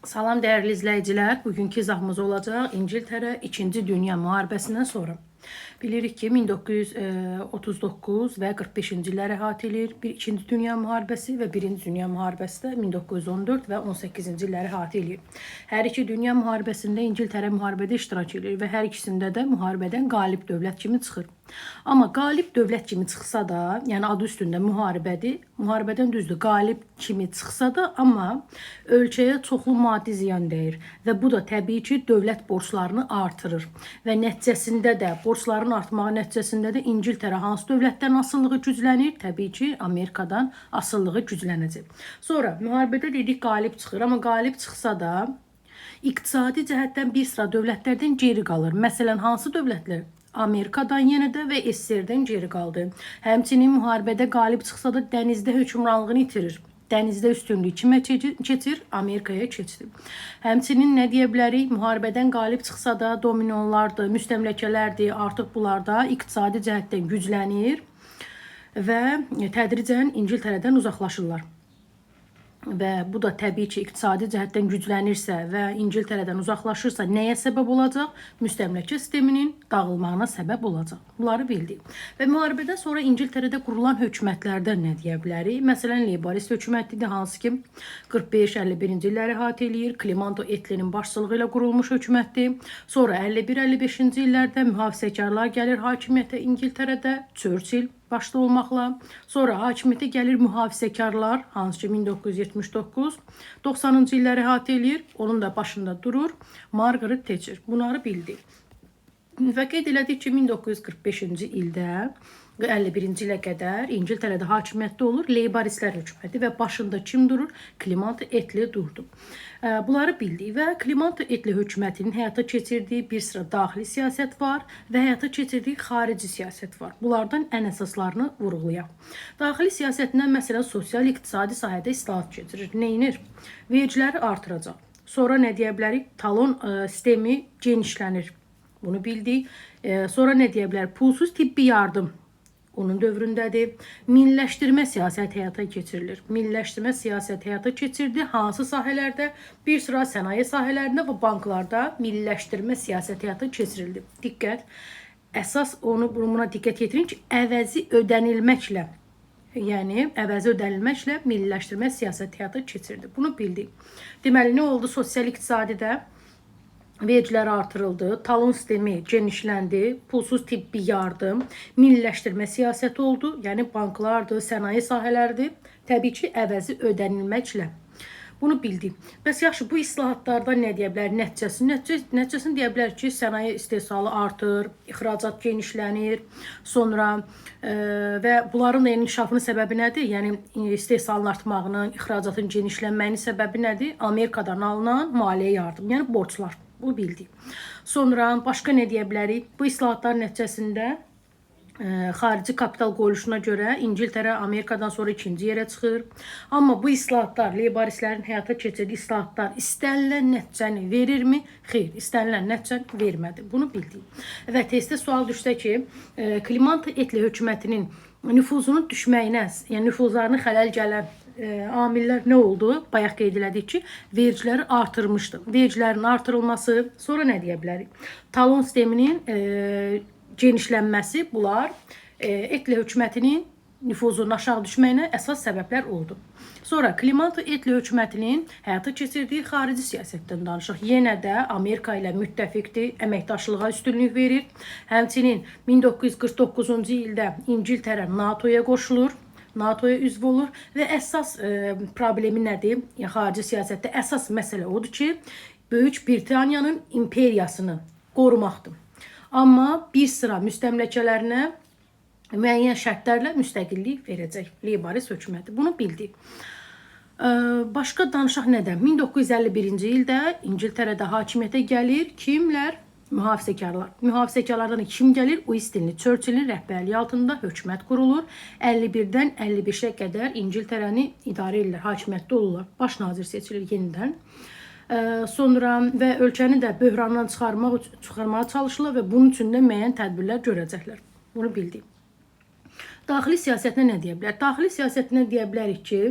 Salam değerli izləyicilər, bugünkü izahımız olacaq İngiltərə 2-ci Dünya Müharibəsindən sonra. Bilirik ki, 1939 və 45-ci illəri əhatə edir. 2-ci Dünya Müharibəsi və 1-ci Dünya Müharibəsi də 1914 və 18-ci illəri əhatə edir. Hər iki Dünya Müharibəsində İngiltərə müharibədə iştirak edir və hər ikisində də müharibədən qalib dövlət kimi çıxır. Amma qalib dövlət kimi çıxsa da, yəni adı üstündə müharibədir, müharibədən düzdür, qalib kimi çıxsa da, amma ölkəyə çoxlu maddi ziyan dəyir və bu da təbii ki, dövlət borclarını artırır və nəticəsində də borcların artmağı nəticəsində də İngiltərə hansı dövlətdən asılılığı güclənir? Təbii ki, Amerikadan asılılığı güclənəcək. Sonra müharibədə dedik qalib çıxır, amma qalib çıxsa da iqtisadi cəhətdən bir sıra dövlətlərdən geri qalır. Məsələn, hansı dövlətlər? Amerikadan yenə də və SSR-dən geri qaldı. Həmçinin müharibədə qalib çıxsa da dənizdə hökmranlığını itirir. Dənizdə üstünlük kimə keçir? Amerikaya keçdi. Həmçinin nə deyə bilərik? Müharibədən qalib çıxsa da dominonlardır, müstəmləkələrdir, artıq bunlarda iqtisadi cəhətdən güclənir və tədricən İngiltərədən uzaqlaşırlar. Və bu da təbii ki, iqtisadi cəhətdən güclənirsə və İngiltərədən uzaqlaşırsa nəyə səbəb olacaq? Müstəmləkə sisteminin dağılmağına səbəb olacaq. Bunları bildik. Və müharibədən sonra İngiltərədə qurulan hökumətlərdən nə deyə bilərik? Məsələn, Labourist hökumətidir, hansı ki 45-51-ci illəri əhatə eləyir. Clement Attlee'nin başçılığı ilə qurulmuş hökumətdir. Sonra 51-55-ci illərdə mühafizəkarlar gəlir hakimiyyətə İngiltərədə, Churchill başda olmaqla. Sonra hakimiyyətə gəlir mühafizəkarlar, hansı ki 1979, 90-cı illəri əhatə eləyir. Onun da başında durur Margaret Thatcher. Bunları bildik. Və qeyd elədik ki, 1945-ci ildə 51-ci ilə qədər İngiltərədə hakimiyyətdə olur Labouristlər hökuməti və başında kim durur? Clement Attlee durdu. Bunları bildik və Clement Attlee hökumətinin həyata keçirdiyi bir sıra daxili siyasət var və həyata keçirdiyi xarici siyasət var. Bunlardan ən əsaslarını vurğulayaq. Daxili siyasətindən məsələn sosial-iqtisadi sahədə islahat keçirir. Neyinir? Vergiləri artıracaq. Sonra nə deyə bilərik? Talon sistemi genişlənir. Bunu bildik. Sonra nə deyə bilər? Pulsuz tibbi yardım onun dövründədir. Milliləşdirmə siyasəti həyata keçirilir. Milliləşdirmə siyasəti həyata keçirdi. Hansı sahələrdə? Bir sıra sənaye sahələrində və banklarda milliləşdirmə siyasəti həyata keçirildi. Diqqət. Əsas buna diqqət yetirin ki, əvəzi ödənilməklə, yəni əvəzi ödənilməklə milliləşdirmə siyasəti həyata keçirdi. Bunu bildik. Deməli, nə oldu sosial-iqtisadidə? Vergilər artırıldı, talon sistemi genişləndi, pulsuz tibbi yardım, milliləşdirmə siyasəti oldu, yəni banklardır, sənaye sahələrdir, təbii ki, əvəzi ödənilməklə. Bunu bildik. Bəs yaxşı, bu islahatlardan nə deyə bilər? Nəticəsini deyə bilər ki, sənaye istehsalı artır, ixracat genişlənir, sonra və bunların da inkişafının səbəbi nədir? Yəni, istehsalın artmağının, ixracatın genişlənməyinin səbəbi nədir? Amerikadan alınan maliyyə yardım, yəni borclar. Bu bildik. Sonra başqa nə deyə bilərik? Bu islahatlar nəticəsində xarici kapital qoyuluşuna görə İngiltərə Amerikadan sonra 2-ci yerə çıxır. Amma bu islahatlar, Labouristlərin həyata keçirdiyi islahatlar istənilən nəticəni verirmi? Xeyr, istənilən nəticəni vermədi. Bunu bildik. Və testdə sual düşsə ki, Clement Attlee hökumətinin nüfuzunun düşməyinə, yəni nüfuzlarını xələl gələn amillər nə oldu? Bayaq qeyd elədik ki, vergiləri artırmışdı. Vergilərin artırılması, sonra nə deyə bilərik? Talon sisteminin genişlənməsi, bunlar Attlee hökumətinin nüfuzunun aşağı düşməyinə əsas səbəblər oldu. Sonra Clement Attlee hökumətinin həyata keçirdiyi xarici siyasətdən danışaq. Yenə də Amerika ilə müttəfiqdir, əməkdaşlığa üstünlük verir. Həmçinin 1949-cu ildə İngiltərə NATO-ya qoşulur. NATO'ya üzv olur və əsas problemi nədir? Yəni, xarici siyasətdə əsas məsələ odur ki, Böyük Britaniyanın imperiyasını qorumaqdır. Amma bir sıra müstəmləkələrinə müəyyən şərtlərlə müstəqillik verəcək Labourist hökuməti. Bunu bildik. Başqa danışaq nədən? 1951-ci ildə İngiltərədə hakimiyyətə gəlir kimlər? Mühafizəkarlar. Mühafizəkarlardan kim gəlir? Winston Churchill'in rəhbərliyi altında hökumət qurulur. 51-dən 55-ə qədər İngiltərəni idarə edirlər, hakimiyyətdə olurlar. Baş nazir seçilir yenidən. Sonra və ölkəni də böhrandan çıxarmağa çalışırlar və bunun üçün də müəyyən tədbirlər görəcəklər. Bunu bildik. Daxili siyasətinə nə deyə bilər? Daxili siyasətinə deyə bilərik ki,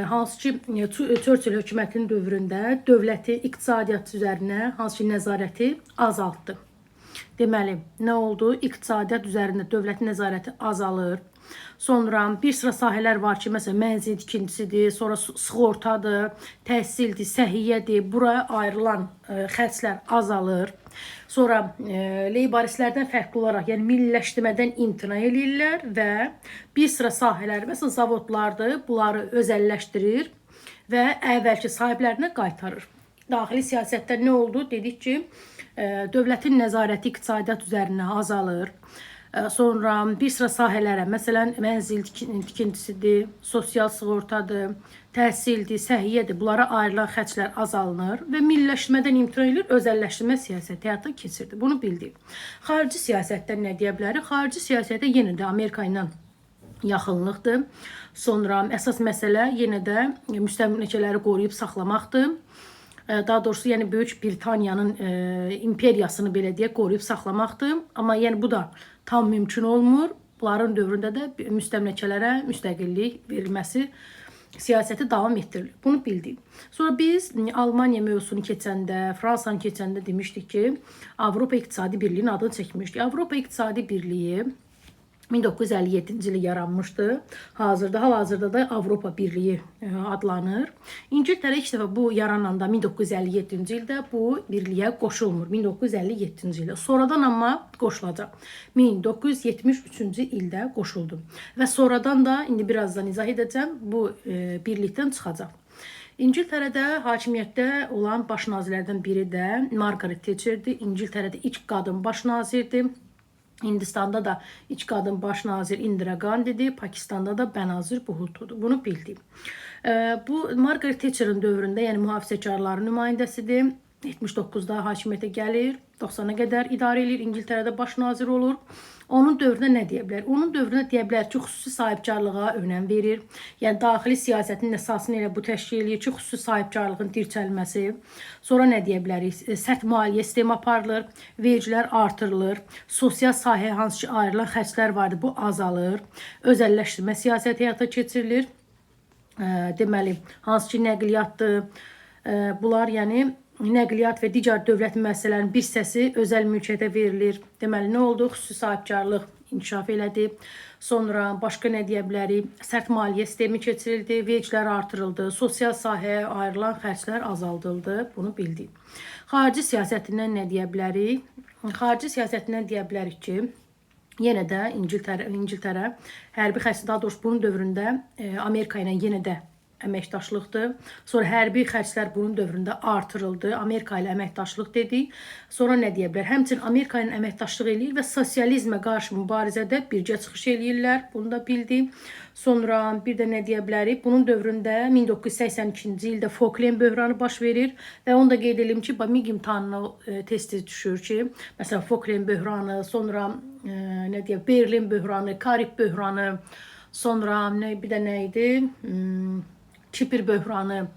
hansı ki Churchill hökumətinin dövründə dövləti iqtisadiyyat üzərinə hansı ki nəzarəti azaltdı. Deməli, nə oldu? İqtisadiyyat üzərində dövlətin nəzarəti azalır. Sonra bir sıra sahələr var ki, məsələn, mənzil tikintisidir, sonra sığortadır, təhsildir, səhiyyədir. Buraya ayrılan xərclər azalır. Sonra leybaristlərdən fərqli olaraq, yəni milliləşdirmədən imtina edirlər və bir sıra sahələr, məsələn, zavodlardır, bunları özəlləşdirir və əvvəlki sahiblərinə qaytarır. Daxili siyasətdə nə oldu? Dedik ki, dövlətin nəzarəti iqtisadiyyat üzərinə azalır. Sonra bir sıra sahələrə, məsələn, mənzil tikintisidir, sosial sığortadır, təhsildir, səhiyyədir, bunlara ayrılan xərclər azalınır və milliləşdirmədən imtina edilir, özəlləşdirmə siyasəti həyata keçirdi. Bunu bildik. Xarici siyasətdən nə deyə bilərik? Xarici siyasətə yenə də Amerika ilə yaxınlıqdır. Sonra əsas məsələ yenə də müstəmləkələri qoruyub saxlamaqdır. Daha doğrusu, yəni Böyük Britaniyanın imperiyasını belə deyə qoruyub saxlamaqdır. Amma yəni bu da tam mümkün olmur. Bunların dövründə də müstəmləkələrə müstəqillik verilməsi siyasəti davam etdirilir. Bunu bildik. Sonra biz Almaniya mövzusunu keçəndə, Fransanı keçəndə demişdik ki, Avropa İqtisadi Birliğinin adını çəkmişdik. Avropa İqtisadi Birliği 1957-ci il yaranmışdı. Hal-hazırda da Avropa Birliği adlanır. İngiltərə ilk dəfə bu yarananda 1957-ci ildə bu birliyə qoşulmur. 1957-ci ildə. Sonradan amma qoşulacaq. 1973-cü ildə qoşuldu. Və sonradan da indi birazdan izah edəcəm, bu birlikdən çıxacaq. İngiltərədə hakimiyyətdə olan baş nazirlərdən biri də Margaret Thatcher'dir. İngiltərədə ilk qadın baş nazirdir. Hindistanda da ilk qadın baş nazir Indira Gandhi'dir. Pakistanda da Benazir Bhutto'dur. Bunu bildik. Bu Margaret Thatcher'ın dövründə, yəni mühafizəkarların nümayəndəsidir. 79-da hakimiyyətə gəlir, 90-a qədər idarə edir, İngiltərədə baş nazir olur. Onun dövrünə nə deyə bilər? Onun dövrünə deyə bilər ki, xüsusi sahibkarlığa önəm verir. Yəni daxili siyasətin əsasını elə bu təşkil edir ki, xüsusi sahibkarlığın dirçəlməsi. Sonra nə deyə bilərik? Sərt maliyyə sistemi aparılır, vergilər artırılır, sosial sahəyə hansı ki ayrılan xərclər vardır, bu azalır, özəlləşdirmə siyasəti həyata keçirilir. Deməli, hansı ki nəqliyyatdır, bunlar yəni nəqliyyat və digər dövlət müəssisələrinin bir hissəsi özəl mülkiyyətə verilir. Deməli, nə oldu? Xüsusi sahibkarlıq inkişaf elədi. Sonra başqa nə deyə bilərik? Sərt maliyyə sistemi keçirildi, vergilər artırıldı, sosial sahəyə ayrılan xərclər azaldıldı. Bunu bildik. Xarici siyasətindən nə deyə bilərik? Xarici siyasətindən deyə bilərik ki, yenə də İngiltərə hərbi xərclər, daha doğrusu bunun dövründə Amerika ilə yenə də əməkdaşlıqdır. Sonra hərbi xərclər bunun dövründə artırıldı. Amerika ilə əməkdaşlıq dedik. Sonra nə deyə bilər? Həmçinin Amerika ilə əməkdaşlıq eləyir və sosializmə qarşı mübarizədə birgə çıxış eləyirlər. Bunu da bildik. Sonra bir də nə deyə bilərik? Bunun dövründə 1982-ci ildə Falkland böhranı baş verir və onu da qeyd edelim ki, MİQ imtahanına tez-tez düşür ki, məsələn Falkland böhranı, sonra nə deyə Berlin böhranı, Karib böhranı, sonra bir də nə idi? Kipr böhranı.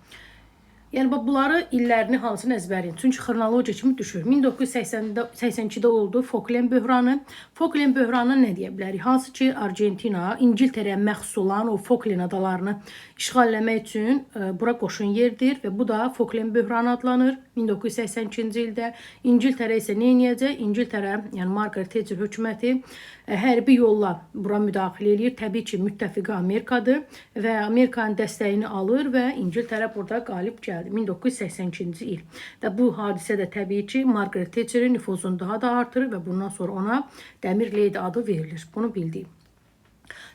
Yəni bunları illərini hansını əzbərin. Çünki xronologiya kimi düşür. 1982-də oldu Falkland böhranı. Falkland böhranı nə deyə bilərik? Hansı ki Argentina İngiltərəyə məxsus olan o Falkland adalarını işğalləmək üçün bura qoşun yerdir və bu da Falkland böhranı adlanır. 1982-ci ildə İngiltərə isə nə edəcək? İngiltərə, yəni Margaret Thatcher hökuməti hərbi yolla bura müdaxilə edir. Təbii ki, müttəfiqi Amerikadır və Amerikanın dəstəyini alır və İngiltərə burada qalib gəldi. 1982-ci il. Və bu hadisə də təbii ki, Margaret Thatcherin nüfuzunu daha da artırır və bundan sonra ona Dəmir Leydi adı verilir. Bunu bildik.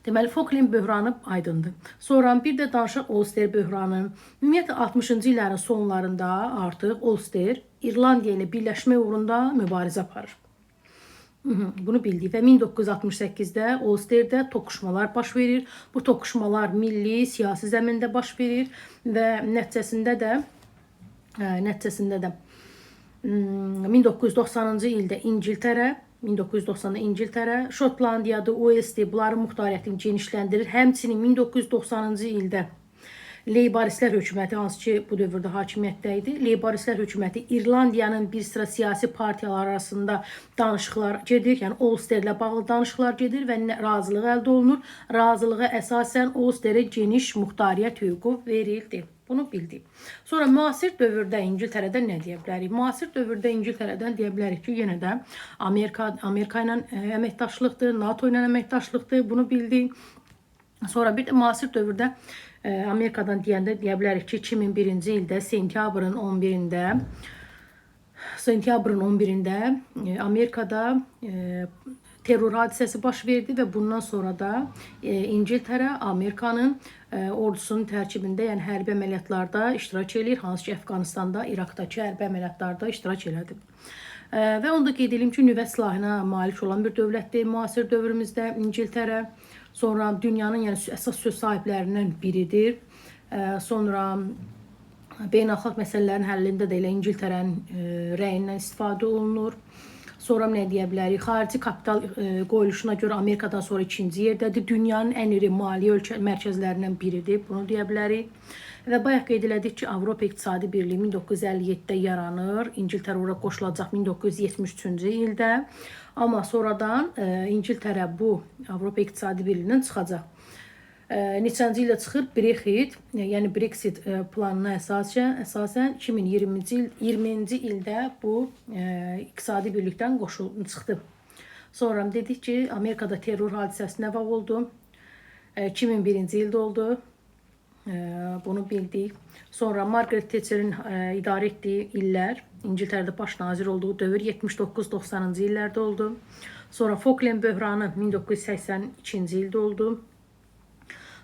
Deməli, Falkland böhranı aydındır. Sonra bir də danışaq Ulster böhranı. Ümumiyyətlə 60-cı illərin sonlarında artıq Ulster İrlandiya ilə birləşmək uğrunda mübarizə aparır. Bunu bildik və 1968-də Ulsterdə toqquşmalar baş verir. Bu toqquşmalar milli, siyasi zəmində baş verir və nəticəsində də 1990-cı ildə İngiltərə, Şotlandiyadır, Uelsdir, bunların muxtariyyətini genişləndirir. Həmçinin 1990-cı ildə Leyboristlər hökuməti, hansı ki bu dövrdə hakimiyyətdə idi. Leyboristlər hökuməti İrlandiyanın bir sıra siyasi partiyalar arasında danışıqlar gedir. Yəni Ulsterlə bağlı danışıqlar gedir və razılıq əldə olunur. Razılığa əsasən Ulsterə geniş muxtariyyət hüququ verildi. Bunu bildik. Sonra müasir dövrdə İngiltərədə nə deyə bilərik? Müasir dövrdə İngiltərədən deyə bilərik ki, yenə də Amerika ilə əməkdaşlıqdır, NATO ilə əməkdaşlıqdır. Bunu bildik. Sonra bir də müasir dövrdə Amerikadan deyəndə deyə bilərik ki, 2001-ci ildə sentyabrın 11-də Amerikada terror hadisəsi baş verdi və bundan sonra da İngiltərə Amerikanın ordusunun tərkibində, yəni hərbi əməliyyatlarda iştirak edir, hansı ki Əfqanistanda, İraqdakı hərbi əməliyyatlarda iştirak elədi. Və onu da qeyd edelim ki, nüvə silahına malik olan bir dövlətdir müasir dövrümüzdə İngiltərə. Sonra dünyanın yəni əsas söz sahiblərindən biridir. Sonra beynəlxalq məsələlərin həllində də elə İngiltərənin rəyindən istifadə olunur. Sonra nə deyə bilərik? Xarici kapital qoyuluşuna görə Amerikadan sonra ikinci yerdədir. Dünyanın ən iri maliyyə mərkəzlərindən biridir. Bunu deyə bilərik. Və bayaq qeyd elədik ki, Avropa İqtisadi Birliyi 1957-də yaranır. İngiltərə ora qoşulacaq 1973-cü ildə. Amma sonradan İngiltərə bu Avropa İqtisadi Birliyindən çıxacaq. Neçənci ildə çıxır? Brexit, yəni Brexit planına əsasən 2020-ci ildə bu iqtisadi birlikdən çıxdı. Sonra dedik ki, Amerikada terror hadisəsi nə vaxt oldu? 2001-ci ildə oldu. Bunu bildik. Sonra Margaret Thatcher'in idarə etdiyi illər, İngiltərədə baş nazir olduğu dövr 79-90-cı illərdə oldu. Sonra Falkland böhranı 1982-ci ildə oldu.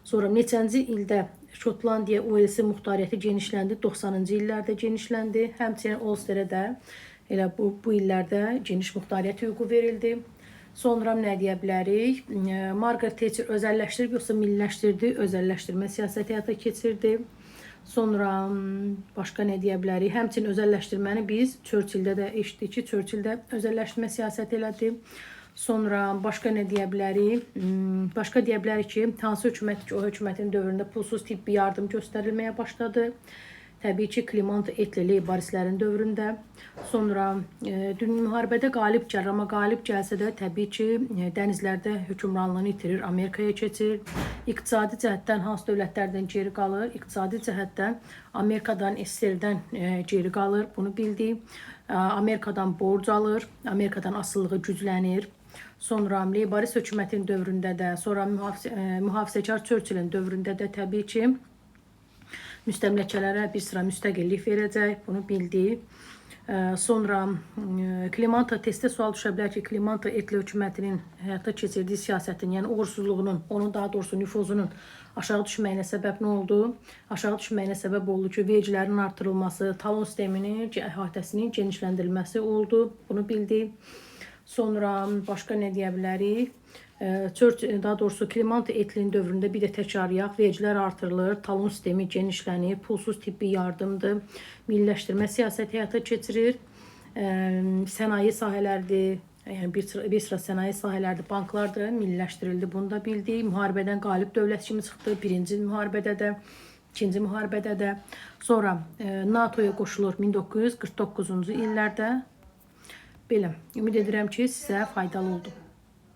Sonra neçənci ildə Şotlandiya, Uelsin muxtariyyəti genişləndi, 90-cı illərdə genişləndi. Həmçinin Ulsterə də elə bu illərdə geniş muxtariyyət hüququ verildi. Sonra nə deyə bilərik? Margaret Thatcher özəlləşdirib yoxsa milliləşdirdi? Özəlləşdirmə siyasəti həyata keçirdi. Sonra başqa nə deyə bilərik? Həmçinin özəlləşdirməni biz Churchilldə də eşitdik ki, Churchill də özəlləşdirmə siyasəti elədi. Sonra başqa nə deyə bilərik? Başqa deyə bilərik ki, hansı hökumət o hökumətin dövründə pulsuz tibbi yardım göstərilməyə başladı. Təbii ki, Clement Attlee Leyboristlərin dövründə. Sonra müharibədə qalib gəlir, amma qalib gəlsə də təbii ki, dənizlərdə hökmranlığını itirir, Amerikaya keçir. İqtisadi cəhətdən hansı dövlətlərdən geri qalır? İqtisadi cəhətdən Amerikadan, SSR-dən geri qalır, bunu bildik. Amerikadan borc alır, Amerikadan asılılığı güclənir. Sonra Leyborist hökumətin dövründə də, sonra mühafizəkar Churchillin dövründə də təbii ki, müstəmləkələrə bir sıra müstəqillik verəcək, bunu bildik. Sonra Clement testdə sual düşə bilər ki, Clement Attlee hökumətinin həyata keçirdiyi siyasətin, yəni uğursuzluğunun, onun daha doğrusu nüfuzunun aşağı düşməyinə səbəb nə oldu? Aşağı düşməyinə səbəb oldu ki, vergilərin artırılması, talon sisteminin əhatəsinin genişləndirilməsi oldu, bunu bildik. Sonra başqa nə deyə bilərik? Daha doğrusu Clement Attlee'nin dövründə bir də təkrarlayaq, vergilər artırılır, talon sistemi genişlənir, pulsuz tibbi yardımdır, milliləşdirmə siyasəti həyata keçirir, sənaye sahələrdir, yəni bir sıra sənaye sahələrdir, banklardır, milliləşdirildi, bunu da bildik. Müharibədən qalib dövlət kimi çıxdı, birinci müharibədə də, ikinci müharibədə də. Sonra NATO'ya qoşulur 1949-cu illərdə. Belə, ümid edirəm ki, sizə faydalı oldu.